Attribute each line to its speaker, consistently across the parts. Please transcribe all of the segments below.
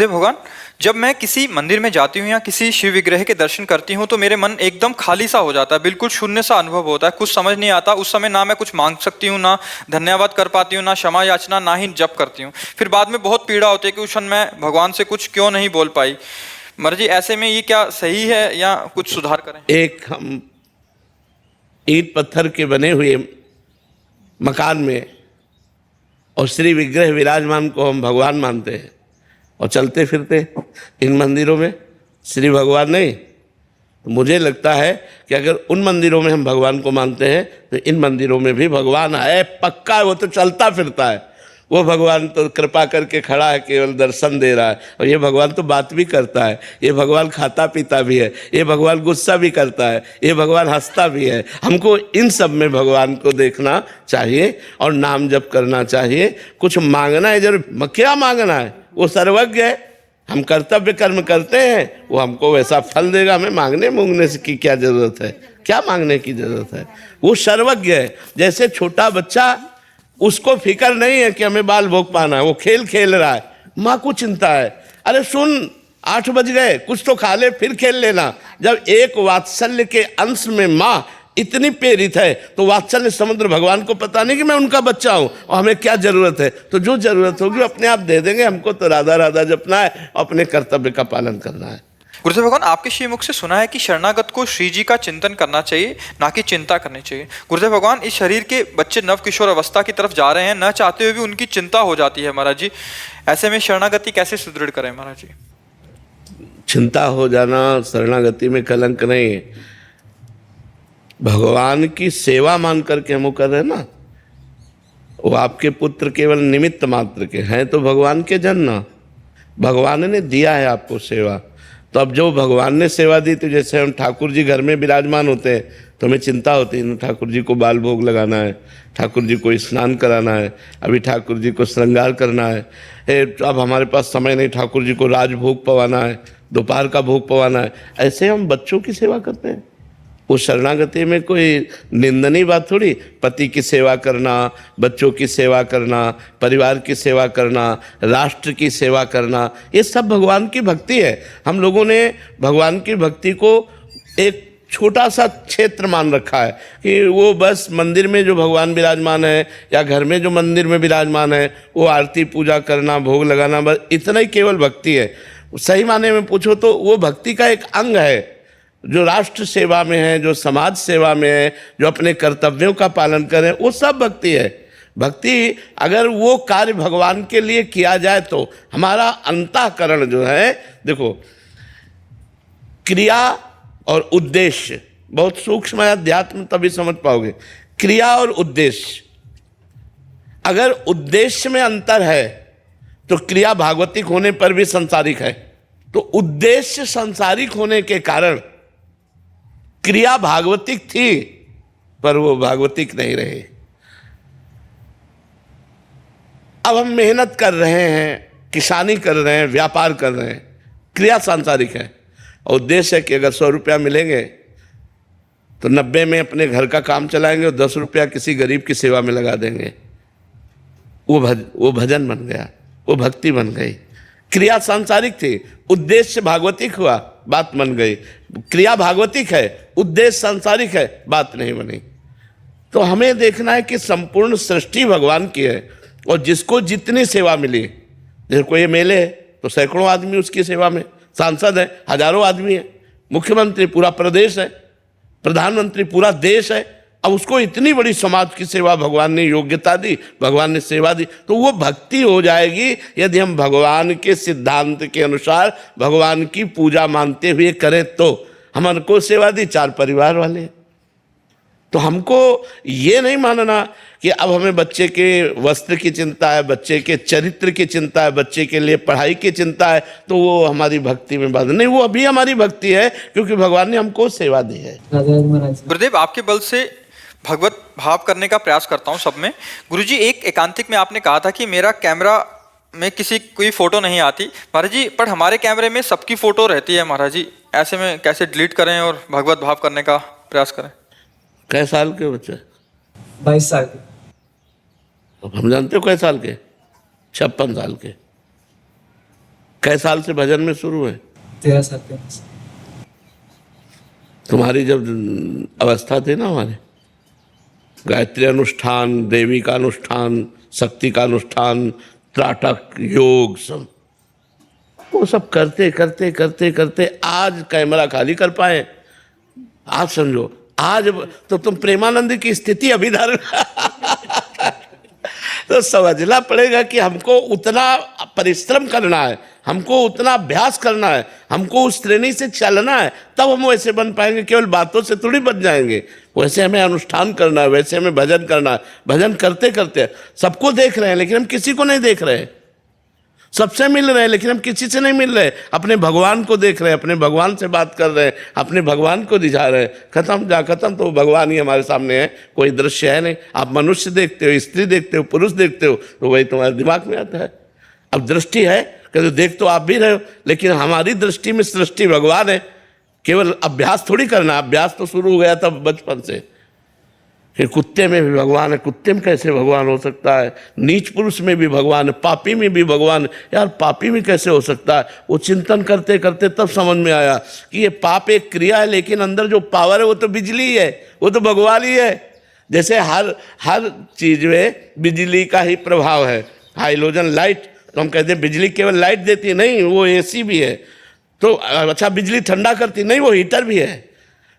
Speaker 1: देव भगवान, जब मैं किसी मंदिर में जाती हूँ या किसी शिव विग्रह के दर्शन करती हूँ तो मेरे मन एकदम खाली सा हो जाता है, बिल्कुल शून्य सा अनुभव होता है। कुछ समझ नहीं आता उस समय, ना मैं कुछ मांग सकती हूँ, ना धन्यवाद कर पाती हूँ, ना क्षमा याचना, ना ही जप करती हूँ। फिर बाद में बहुत पीड़ा होती है कि उस क्षण मैं भगवान से कुछ क्यों नहीं बोल पाई। महाराज जी, ऐसे में ये क्या सही है या कुछ सुधार करें?
Speaker 2: एक हम ईंट पत्थर के बने हुए मकान में और श्री विग्रह विराजमान को हम भगवान मानते हैं और चलते फिरते इन मंदिरों में श्री भगवान नहीं, तो मुझे लगता है कि अगर उन मंदिरों में हम भगवान को मानते हैं तो इन मंदिरों में भी भगवान है, पक्का है। वो तो चलता फिरता है, वो भगवान तो कृपा करके खड़ा है, केवल दर्शन दे रहा है। और ये भगवान तो बात भी करता है, ये भगवान खाता पीता भी है, ये भगवान गुस्सा भी करता है, ये भगवान हंसता भी है। हमको इन सब में भगवान को देखना चाहिए और नाम जप करना चाहिए। कुछ मांगना है जरूर, क्या मांगना है? वो सर्वज्ञ है। हम कर्तव्य कर्म करते हैं, वो हमको वैसा फल देगा। हमें मांगने मूंगने की क्या जरूरत है? क्या मांगने की जरूरत है? वो सर्वज्ञ है। जैसे छोटा बच्चा, उसको फिक्र नहीं है कि हमें बाल भोग पाना है, वो खेल खेल रहा है। माँ को चिंता है, अरे सुन 8 बज गए, कुछ तो खा ले फिर खेल लेना। जब एक वात्सल्य के अंश में माँ इतनी प्रेरित है तो वात्सल्य समुद्र भगवान को पता नहीं कि मैं उनका बच्चा हूं और हमें क्या जरूरत है। तो जो जरूरत होगी अपने आप दे देंगे। हमको तो राधा राधा जपना है, अपने कर्तव्य का पालन करना है।
Speaker 1: गुरुदेव भगवान, आपके श्री मुख से सुना है कि शरणागत को श्री जी का चिंतन करना चाहिए, ना कि चिंता करनी चाहिए। गुरुदेव भगवान, इस शरीर के बच्चे नव किशोर अवस्था की तरफ जा रहे हैं, न चाहते हुए भी उनकी चिंता हो जाती है महाराज जी। ऐसे में शरणागति कैसे सुदृढ़ करें महाराज जी?
Speaker 2: चिंता हो जाना शरणागति में कलंक नहीं है। भगवान की सेवा मान करके हम वो कर रहे हैं ना। वो आपके पुत्र केवल निमित्त मात्र के हैं, तो भगवान के जन ना। भगवान ने दिया है आपको सेवा, तो अब जो भगवान ने सेवा दी, तो जैसे हम ठाकुर जी घर में विराजमान होते हैं तो हमें चिंता होती है, ठाकुर जी को बाल भोग लगाना है, ठाकुर जी को स्नान कराना है, अभी ठाकुर जी को श्रृंगार करना है, अब हमारे पास समय नहीं, ठाकुर जी को राजभोग पवाना है, दोपहर का भोग पवाना है। ऐसे हम बच्चों की सेवा करते हैं। उस शरणागति में कोई निंदनीय बात थोड़ी। पति की सेवा करना, बच्चों की सेवा करना, परिवार की सेवा करना, राष्ट्र की सेवा करना, ये सब भगवान की भक्ति है। हम लोगों ने भगवान की भक्ति को एक छोटा सा क्षेत्र मान रखा है कि वो बस मंदिर में जो भगवान विराजमान है या घर में जो मंदिर में विराजमान है वो आरती पूजा करना, भोग लगाना, बस इतना ही केवल भक्ति है। सही माने में पूछो तो वो भक्ति का एक अंग है। जो राष्ट्र सेवा में है, जो समाज सेवा में है, जो अपने कर्तव्यों का पालन करें, वो सब भक्ति है। भक्ति अगर वो कार्य भगवान के लिए किया जाए तो हमारा अंतःकरण जो है, देखो, क्रिया और उद्देश्य बहुत सूक्ष्म है। अध्यात्म तभी समझ पाओगे। क्रिया और उद्देश्य, अगर उद्देश्य में अंतर है तो क्रिया भागवतिक होने पर भी संसारिक है। तो उद्देश्य संसारिक होने के कारण क्रिया भागवतिक थी पर वो भागवतिक नहीं रहे। अब हम मेहनत कर रहे हैं, किसानी कर रहे हैं, व्यापार कर रहे हैं, क्रिया सांसारिक है। और उद्देश्य है कि अगर 100 रुपया मिलेंगे तो 90 में अपने घर का काम चलाएंगे और 10 रुपया किसी गरीब की सेवा में लगा देंगे। वो भजन बन गया, वो भक्ति बन गई। क्रिया सांसारिक थी, उद्देश्य भागवतिक हुआ, बात बन गई। क्रिया भागवतिक है, उद्देश्य सांसारिक है, बात नहीं बनी। तो हमें देखना है कि संपूर्ण सृष्टि भगवान की है और जिसको जितनी सेवा मिली, जैसे कोई मेले है तो सैकड़ों आदमी उसकी सेवा में, सांसद है हजारों आदमी है, मुख्यमंत्री पूरा प्रदेश है, प्रधानमंत्री पूरा देश है। अब उसको इतनी बड़ी समाज की सेवा भगवान ने योग्यता दी, भगवान ने सेवा दी, तो वो भक्ति हो जाएगी यदि हम भगवान के सिद्धांत के अनुसार भगवान की पूजा मानते हुए करें। तो हमको सेवा दी 4 परिवार वाले। तो हमको ये नहीं मानना कि अब हमें बच्चे के वस्त्र की चिंता है, बच्चे के चरित्र की चिंता है, बच्चे के लिए पढ़ाई की चिंता है, तो वो हमारी भक्ति में बात नहीं। वो अभी हमारी भक्ति है क्योंकि भगवान ने हमको सेवा दी है।
Speaker 1: गुरुदेव, आपके बल से भगवत भाव करने का प्रयास करता हूँ सब में। गुरुजी, एक एकांतिक में आपने कहा था कि मेरा कैमरा में किसी कोई फोटो नहीं आती महाराज जी, पर हमारे कैमरे में सबकी फोटो रहती है महाराज जी। ऐसे में कैसे डिलीट करें और भगवत भाव करने का प्रयास करें?
Speaker 2: कै साल के बच्चे?
Speaker 3: 22 साल के।
Speaker 2: अब हम जानते हो कै साल के? 56 साल के। कै साल से भजन में शुरू है?
Speaker 3: 13 साल के हैं।
Speaker 2: तुम्हारी जब अवस्था थी ना, हमारे गायत्री अनुष्ठान, देवी का अनुष्ठान, शक्ति का अनुष्ठान, त्राटक, योग, सब वो सब करते करते करते करते आज कैमरा खाली कर पाए। आज समझो, आज तो तुम प्रेमानंद की स्थिति अभी धारण तो समझना पड़ेगा कि हमको उतना परिश्रम करना है, हमको उतना अभ्यास करना है, हमको उस श्रेणी से चलना है, तब हम वैसे बन पाएंगे। केवल बातों से थोड़ी बन जाएंगे। वैसे हमें अनुष्ठान करना है, वैसे हमें भजन करना है। भजन करते करते सबको देख रहे हैं लेकिन हम किसी को नहीं देख रहे। सबसे मिल रहे हैं लेकिन हम किसी से नहीं मिल रहे। अपने भगवान को देख रहे हैं, अपने भगवान से बात कर रहे हैं, अपने भगवान को रिझा रहे हैं। खत्म तो भगवान ही हमारे सामने है, कोई दृश्य है नहीं। आप मनुष्य देखते हो, स्त्री देखते हो, पुरुष देखते हो, तो वही तुम्हारे दिमाग में आता है। अब दृष्टि है कि देख तो आप भी रहे हो, लेकिन हमारी दृष्टि में सृष्टि भगवान है। केवल अभ्यास थोड़ी करना, अभ्यास तो शुरू हो गया था बचपन से। फिर कुत्ते में भी भगवान है, कुत्ते में कैसे भगवान हो सकता है? नीच पुरुष में भी भगवान है, पापी में भी भगवान है। यार पापी में कैसे हो सकता है? वो चिंतन करते करते तब समझ में आया कि ये पाप एक क्रिया है, लेकिन अंदर जो पावर है वो तो बिजली है, वो तो भगवान ही है। जैसे हर चीज में बिजली का ही प्रभाव है। हाइलोजन लाइट, तो हम कहते हैं बिजली केवल लाइट देती है, नहीं, वो एसी भी है। तो अच्छा, बिजली ठंडा करती, नहीं, वो हीटर भी है।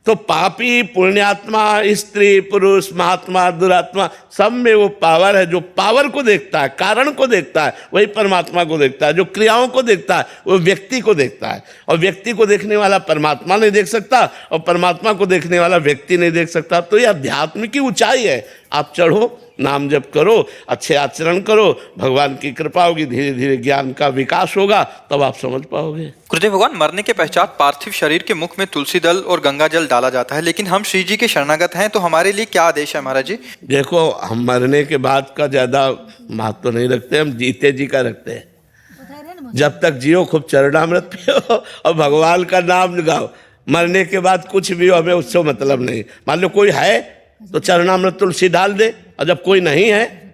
Speaker 2: तो पापी, पुण्यात्मा, स्त्री, पुरुष, महात्मा, दुरात्मा, सब में वो पावर है। जो पावर को देखता है, कारण को देखता है, वही परमात्मा को देखता है। जो क्रियाओं को देखता है वो व्यक्ति को देखता है, और व्यक्ति को देखने वाला परमात्मा नहीं देख सकता, और परमात्मा को देखने वाला व्यक्ति नहीं देख सकता। तो ये अध्यात्म की ऊंचाई है। आप चढ़ो, नाम जप करो, अच्छे आचरण करो, भगवान की कृपा होगी, धीरे धीरे ज्ञान का विकास होगा, तब आप समझ पाओगे।
Speaker 1: गुरुदेव भगवान, मरने के पश्चात पार्थिव शरीर के मुख में तुलसी दल और गंगा जल डाला जाता है, लेकिन हम श्री जी के शरणागत हैं, तो हमारे लिए क्या आदेश है महाराज जी?
Speaker 2: देखो, हम मरने के बाद का ज्यादा महत्व नहीं रखते, हम जीते जी का रखते हैं। जब तक जियो खूब चरणामृत पियो और भगवान का नाम लगाओ। मरने के बाद कुछ भी हो, हमें उससे मतलब नहीं। मान लो कोई है तो चरणामृत तुलसी डाल दे, और जब कोई नहीं है,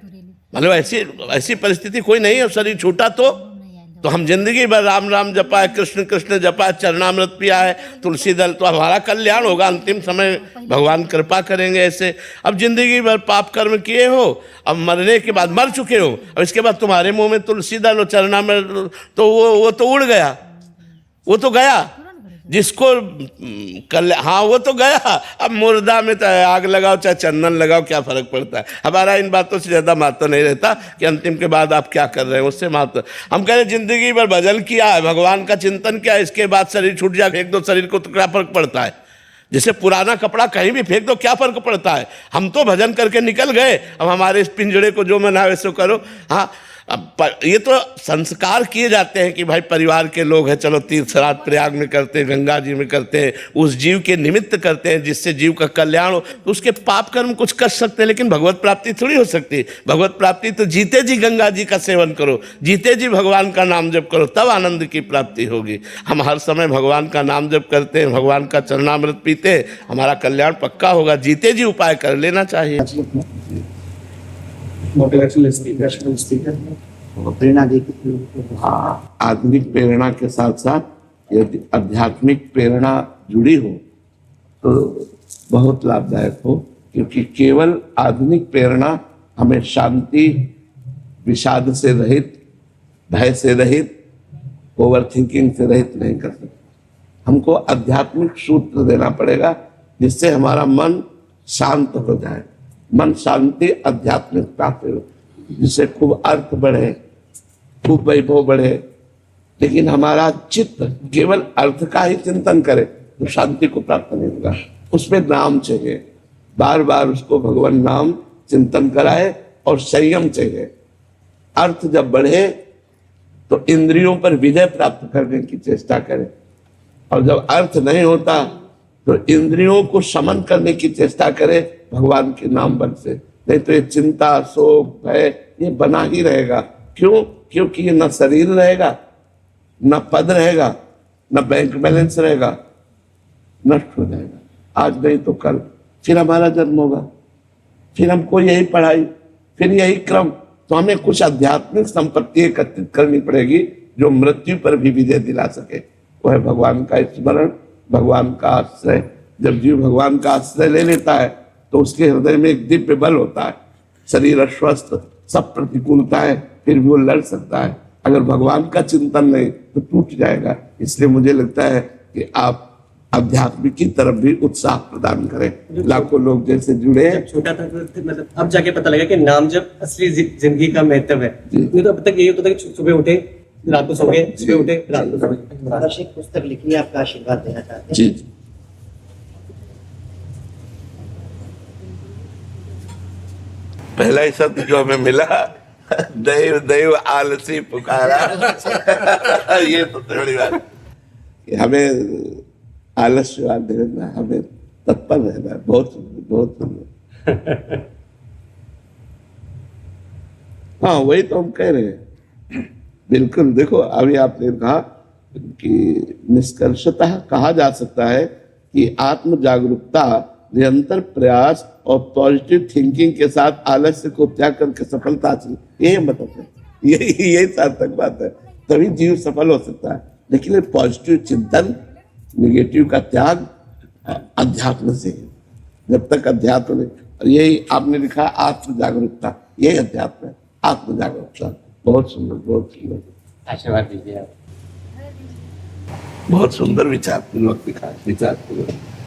Speaker 2: मतलब ऐसी परिस्थिति कोई नहीं है, शरीर छूटा, तो हम जिंदगी भर राम राम जपा है, कृष्ण कृष्ण जपा है, चरणामृत पिया है, तुलसी दल, तो हमारा कल्याण होगा। अंतिम समय भगवान कृपा करेंगे ऐसे। अब जिंदगी भर पाप कर्म किए हो, अब मरने के बाद मर चुके हो, अब इसके बाद तुम्हारे मुंह में तुलसी दल और चरणामृत, तो वो तो उड़ गया, वो तो गया। जिसको हाँ, वो तो गया। अब मुर्दा में तो आग लगाओ चाहे चंदन लगाओ, क्या फर्क पड़ता है? हमारा इन बातों से ज्यादा महत्व नहीं रहता कि अंतिम के बाद आप क्या कर रहे हैं, उससे महत्व। हम कह रहे जिंदगी भर भजन किया है, भगवान का चिंतन किया, इसके बाद शरीर छूट जाए, फेंक दो शरीर को, तो क्या फर्क पड़ता है? जैसे पुराना कपड़ा कहीं भी फेंक दो, क्या फर्क पड़ता है? हम तो भजन करके निकल गए, अब हमारे इस पिंजड़े को जो मना वैसे करो। हाँ, अब ये तो संस्कार किए जाते हैं कि भाई परिवार के लोग हैं, चलो तीर्थ श्राद्ध प्रयाग में करते हैं, गंगा जी में करते हैं, उस जीव के निमित्त करते हैं जिससे जीव का कल्याण हो। तो उसके पाप कर्म कुछ कर सकते हैं, लेकिन भगवत प्राप्ति थोड़ी हो सकती। भगवत प्राप्ति तो जीते जी गंगा जी का सेवन करो, जीते जी भगवान का नाम जप करो, तब आनंद की प्राप्ति होगी। हम हर समय भगवान का नाम जप करते हैं, भगवान का चरणामृत पीते हैं, हमारा कल्याण पक्का होगा। जीते जी उपाय कर लेना चाहिए।
Speaker 3: मोटिवेशनल स्पीकर,
Speaker 4: प्रेरणा देती।
Speaker 2: हाँ, आधुनिक प्रेरणा के साथ साथ यदि आध्यात्मिक प्रेरणा जुड़ी हो तो बहुत लाभदायक हो, क्योंकि केवल आधुनिक प्रेरणा हमें शांति, विषाद से रहित, भय से रहित, ओवर थिंकिंग से रहित नहीं कर सकती। हमको आध्यात्मिक सूत्र देना पड़ेगा जिससे हमारा मन शांत हो जाए। मन शांति आध्यात्मिकता से हो, जिससे खूब अर्थ बढ़े, खूब वैभव बढ़े। लेकिन हमारा चित्त केवल अर्थ का ही चिंतन करे तो शांति को प्राप्त नहीं होगा। उसमें नाम चाहिए, बार बार उसको भगवान नाम चिंतन कराए, और संयम चाहिए। अर्थ जब बढ़े तो इंद्रियों पर विजय प्राप्त करने की चेष्टा करे, और जब अर्थ नहीं होता तो इंद्रियों को समन करने की चेष्टा करे भगवान के नाम बल से। नहीं तो ये चिंता, शोक, भय ये बना ही रहेगा। क्यों? क्योंकि ये न शरीर रहेगा, न पद रहेगा, न बैंक बैलेंस रहेगा, नष्ट हो जाएगा। आज नहीं तो कल फिर हमारा जन्म होगा, फिर हमको यही पढ़ाई, फिर यही क्रम। तो हमें कुछ आध्यात्मिक संपत्ति एकत्रित करनी पड़ेगी जो मृत्यु पर भी विजय दिला सके, वह है भगवान का स्मरण, भगवान का आश्रय। जब जीव भगवान का आश्रय ले लेता है तो उसके हृदय में एक दिव्य बल होता है, शरीर अस्वस्थ, सब प्रतिकूलता है, फिर भी वो लड़ सकता है। अगर भगवान का चिंतन नहीं तो टूट जाएगा। इसलिए मुझे लगता है कि आप अध्यात्म की तरफ भी उत्साह प्रदान करें। लाखों लोग जैसे जुड़े हैं।
Speaker 5: जब छोटा था तो मतलब अब जाके पता लगा कि नाम जब असली जिंदगी का महत्व है। नहीं तो अब तक यही होता था कि सुबह उठे रात को सो गए, सुबह उठे रात को सो गए।
Speaker 4: महाराज एक पुस्तक लिखी है, आपका आशीर्वाद देना चाहते हैं।
Speaker 2: जी जी। पहला ही शब्द जो हमें मिला, दैव दैव आलसी पुकारा। ये तो बड़ी बात, हमें आलस्यवान रहना, हमें तत्पर रहना है। बहुत सुंदर, बहुत सुंदर। हाँ, वही तो हम कह रहे हैं। बिल्कुल, देखो अभी आपने कहा कि निष्कर्षतः कहा जा सकता है कि आत्म जागरूकता, निरंतर प्रयास और पॉजिटिव थिंकिंग के साथ आलस्य को त्याग करके सफलता हासिल, यही मतलब है, यही सार्थक बात है। तभी जीव सफल हो सकता है। लेकिन ये पॉजिटिव चिंतन, निगेटिव का त्याग अध्यात्म से है। जब तक अध्यात्म नहीं, और यही आपने लिखा आत्म जागरूकता, यही अध्यात्म है, आत्म जागरूकता। बहुत सुंदर, बहुत सुंदर।
Speaker 5: आशीर्वाद दीजिए आप।
Speaker 2: बहुत सुंदर विचारपूर्वक लिखा, विचारपूर्वक।